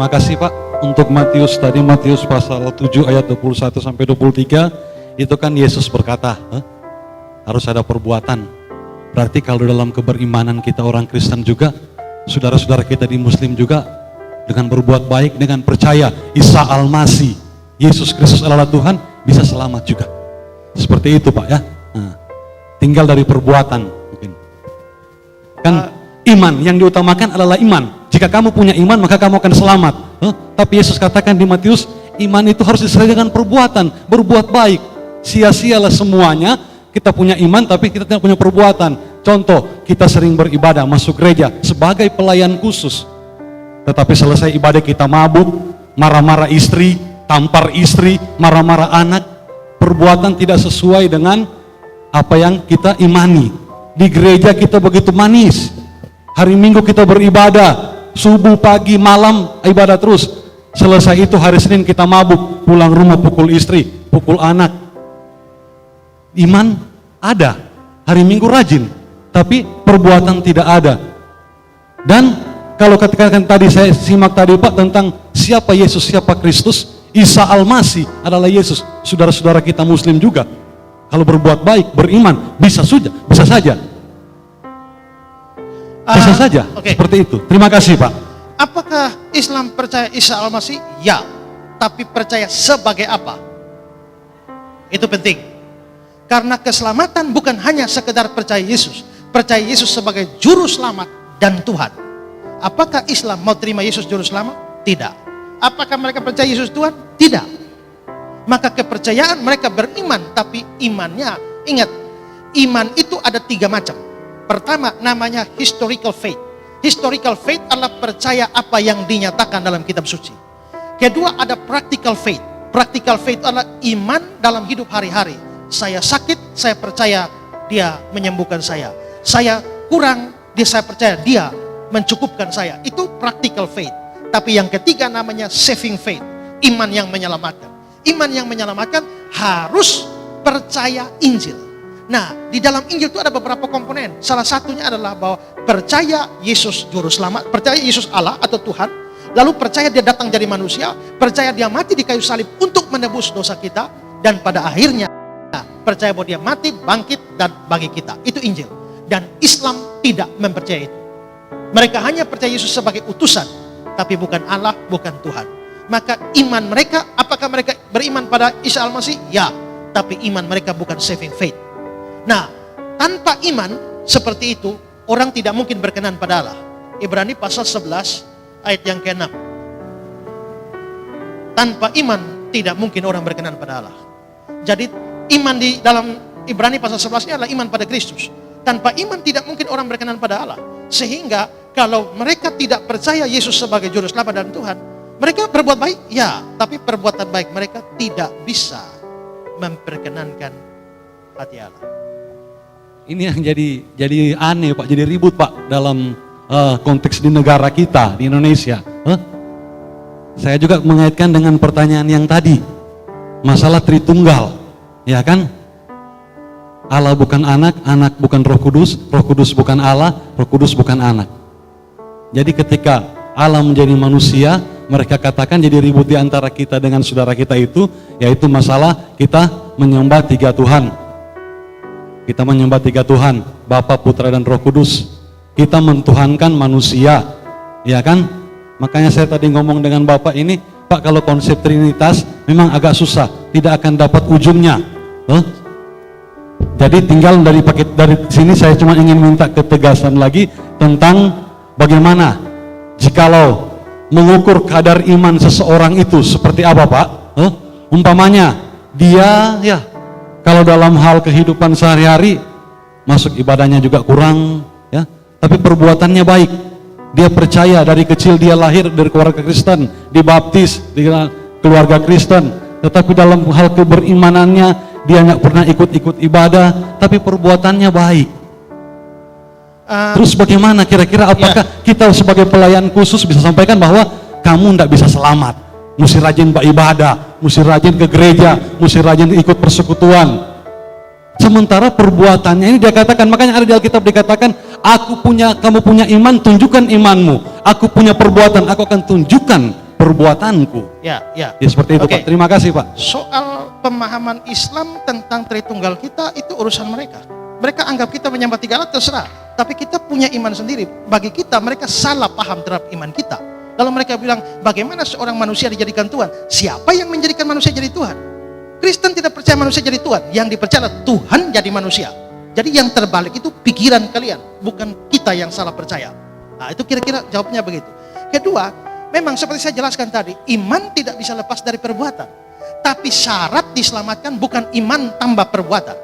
Terima kasih Pak. Untuk Matius tadi, Matius pasal 7 ayat 21 sampai 23, itu kan Yesus berkata, harus ada perbuatan. Berarti kalau dalam keberimanan kita orang Kristen juga, saudara-saudara kita di Muslim juga, dengan berbuat baik, dengan percaya Isa Al-Masih, Yesus Kristus adalah Tuhan, bisa selamat juga. Seperti itu Pak ya. Nah, tinggal dari perbuatan mungkin. Kan iman yang diutamakan adalah iman. Jika kamu punya iman maka kamu akan selamat. Tapi Yesus katakan di Matius, iman itu harus disertai dengan perbuatan, berbuat baik. Sia-sialah semuanya, kita punya iman tapi kita tidak punya perbuatan. Contoh, kita sering beribadah, masuk gereja sebagai pelayan khusus. Tetapi selesai ibadah kita mabuk, marah-marah istri, tampar istri, marah-marah anak. Perbuatan tidak sesuai dengan apa yang kita imani. Di gereja kita begitu manis. Hari Minggu kita beribadah, subuh, pagi, malam, ibadah terus. Selesai itu hari Senin kita mabuk, pulang rumah pukul istri, pukul anak. Iman ada, hari Minggu rajin, tapi perbuatan tidak ada. Dan kalau katakan tadi saya simak tadi Pak tentang siapa Yesus, siapa Kristus, Isa Al-Masih adalah Yesus. Saudara-saudara kita Muslim juga, kalau berbuat baik, beriman, bisa saja. Bisa saja, seperti itu. Terima kasih Pak. Apakah Islam percaya Isa Al-Masih? Ya, tapi percaya sebagai apa? Itu penting. Karena keselamatan bukan hanya sekedar percaya Yesus sebagai juru selamat dan Tuhan. Apakah Islam mau terima Yesus juru selamat? Tidak. Apakah mereka percaya Yesus Tuhan? Tidak. Maka kepercayaan mereka beriman, tapi imannya, ingat, iman itu ada 3 macam. Pertama namanya historical faith. Historical faith adalah percaya apa yang dinyatakan dalam kitab suci. Kedua ada practical faith. Practical faith adalah iman dalam hidup hari-hari. Saya sakit, saya percaya dia menyembuhkan saya. Saya kurang, saya percaya dia mencukupkan saya. Itu practical faith. Tapi yang ketiga namanya saving faith. Iman yang menyelamatkan. Iman yang menyelamatkan harus percaya Injil. Nah, di dalam Injil itu ada beberapa komponen. Salah satunya adalah bahwa percaya Yesus juru selamat, percaya Yesus Allah atau Tuhan, lalu percaya dia datang jadi manusia, percaya dia mati di kayu salib untuk menebus dosa kita, dan pada akhirnya percaya bahwa dia mati, bangkit, dan bagi kita. Itu Injil. Dan Islam tidak mempercayai itu. Mereka hanya percaya Yesus sebagai utusan, tapi bukan Allah, bukan Tuhan. Maka iman mereka, apakah mereka beriman pada Isa Al-Masih? Ya, tapi iman mereka bukan saving faith. Nah, tanpa iman seperti itu, orang tidak mungkin berkenan pada Allah. Ibrani pasal 11 ayat yang ke-6. Tanpa iman tidak mungkin orang berkenan pada Allah. Jadi iman di dalam Ibrani pasal 11 ini adalah iman pada Kristus. Tanpa iman tidak mungkin orang berkenan pada Allah. Sehingga kalau mereka tidak percaya Yesus sebagai juru selamat dan Tuhan, mereka berbuat baik, ya, tapi perbuatan baik mereka tidak bisa memperkenankan hati Allah. Ini yang jadi aneh Pak, jadi ribut Pak dalam konteks di negara kita, di Indonesia. Saya juga mengaitkan dengan pertanyaan yang tadi, masalah Tritunggal, ya kan? Allah bukan anak, anak bukan Roh Kudus bukan Allah, Roh Kudus bukan anak. Jadi ketika Allah menjadi manusia, mereka katakan jadi ribut di antara kita dengan saudara kita itu, yaitu masalah kita menyembah 3 Tuhan. Kita menyembah 3 Tuhan, Bapa, Putra, dan Roh Kudus. Kita mentuhankan manusia, ya kan? Makanya saya tadi ngomong dengan Bapak ini, Pak, kalau konsep Trinitas memang agak susah, tidak akan dapat ujungnya. Jadi tinggal dari sini saya cuma ingin minta ketegasan lagi tentang bagaimana jikalau mengukur kadar iman seseorang itu seperti apa Pak? Umpamanya dia ya kalau dalam hal kehidupan sehari-hari masuk ibadahnya juga kurang ya, tapi perbuatannya baik. Dia percaya dari kecil dia lahir dari keluarga Kristen, dibaptis di keluarga Kristen, tetapi dalam hal keberimanannya dia nggak pernah ikut-ikut ibadah, tapi perbuatannya baik. Terus bagaimana kira-kira apakah kita sebagai pelayan khusus bisa sampaikan bahwa kamu tidak bisa selamat, mesti rajin beribadah, mesti rajin ke gereja, mesti rajin ikut persekutuan. Sementara perbuatannya ini dia katakan, makanya ada di Alkitab dikatakan, kamu punya iman, tunjukkan imanmu. Aku punya perbuatan, aku akan tunjukkan perbuatanku. Ya. Ya seperti itu Oke. Pak. Terima kasih Pak. Soal pemahaman Islam tentang Tritunggal kita itu urusan mereka. Mereka anggap kita menyembah tiga alat, terserah. Tapi kita punya iman sendiri. Bagi kita mereka salah paham terhadap iman kita. Lalu mereka bilang, bagaimana seorang manusia dijadikan Tuhan? Siapa yang menjadikan manusia jadi Tuhan? Kristen tidak percaya manusia jadi Tuhan. Yang dipercaya adalah Tuhan jadi manusia. Jadi yang terbalik itu pikiran kalian, bukan kita yang salah percaya. Nah, itu kira-kira jawabnya begitu. Kedua, memang seperti saya jelaskan tadi, iman tidak bisa lepas dari perbuatan. Tapi syarat diselamatkan bukan iman tambah perbuatan.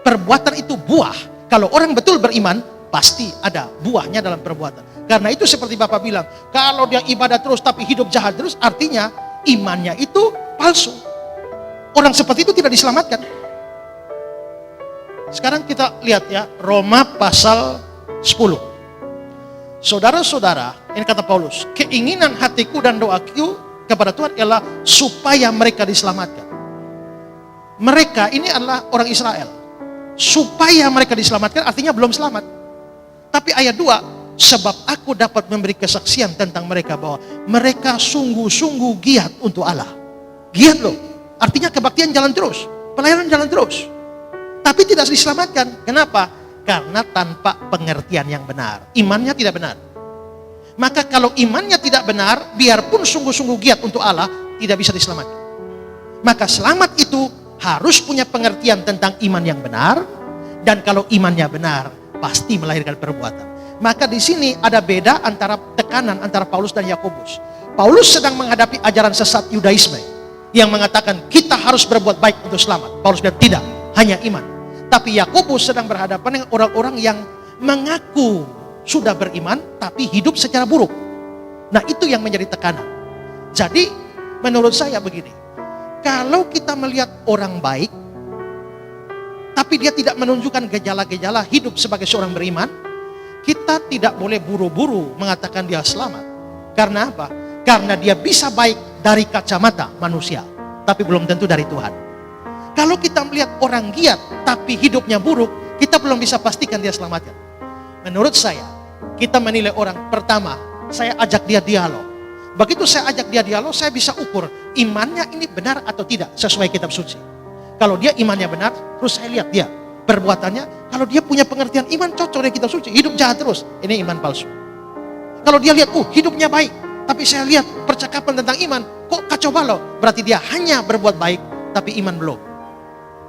Perbuatan itu buah. Kalau orang betul beriman, pasti ada buahnya dalam perbuatan. Karena itu seperti Bapak bilang, kalau dia ibadah terus tapi hidup jahat terus, artinya imannya itu palsu. Orang seperti itu tidak diselamatkan. Sekarang kita lihat ya, Roma pasal 10. Saudara-saudara, ini kata Paulus, keinginan hatiku dan doaku kepada Tuhan ialah supaya mereka diselamatkan. Mereka ini adalah orang Israel. Supaya mereka diselamatkan artinya belum selamat. Tapi ayat 2, sebab aku dapat memberi kesaksian tentang mereka bahwa mereka sungguh-sungguh giat untuk Allah. Giat loh, artinya kebaktian jalan terus, pelayanan jalan terus. Tapi tidak diselamatkan. Kenapa? Karena tanpa pengertian yang benar. Imannya tidak benar. Maka kalau imannya tidak benar, biarpun sungguh-sungguh giat untuk Allah, tidak bisa diselamatkan. Maka selamat itu harus punya pengertian tentang iman yang benar. Dan kalau imannya benar, pasti melahirkan perbuatan. Maka di sini ada beda antara tekanan antara Paulus dan Yakobus. Paulus sedang menghadapi ajaran sesat Yudaisme yang mengatakan kita harus berbuat baik untuk selamat. Paulus bilang tidak, hanya iman. Tapi Yakobus sedang berhadapan dengan orang-orang yang mengaku sudah beriman tapi hidup secara buruk. Nah, itu yang menjadi tekanan. Jadi menurut saya begini, kalau kita melihat orang baik tapi dia tidak menunjukkan gejala-gejala hidup sebagai seorang beriman, kita tidak boleh buru-buru mengatakan dia selamat. Karena apa? Karena dia bisa baik dari kacamata manusia, tapi belum tentu dari Tuhan. Kalau kita melihat orang giat tapi hidupnya buruk, kita belum bisa pastikan dia selamatkan. Menurut saya, kita menilai orang, pertama, saya ajak dia dialog. Begitu saya ajak dia dialog, saya bisa ukur imannya ini benar atau tidak sesuai kitab suci. Kalau dia imannya benar, terus saya lihat dia perbuatannya. Kalau dia punya pengertian iman cocok dengan kitab suci, hidup jahat terus, ini iman palsu. Kalau dia lihat, hidupnya baik, tapi saya lihat percakapan tentang iman, kok kacau balau, berarti dia hanya berbuat baik, tapi iman belum.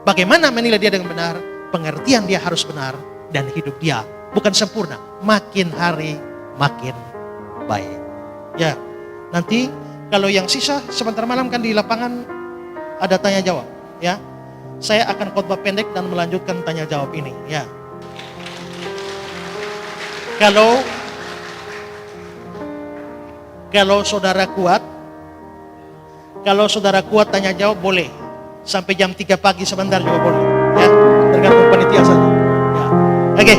Bagaimana menilai dia dengan benar? Pengertian dia harus benar dan hidup dia bukan sempurna, makin hari makin baik. Ya, nanti kalau yang sisa sebentar malam kan di lapangan ada tanya jawab, ya. Saya akan khotbah pendek dan melanjutkan tanya jawab ini, ya. Kalau saudara kuat tanya jawab boleh. Sampai jam 3 pagi sebentar juga boleh, ya, tergantung panitia saja, ya. Oke.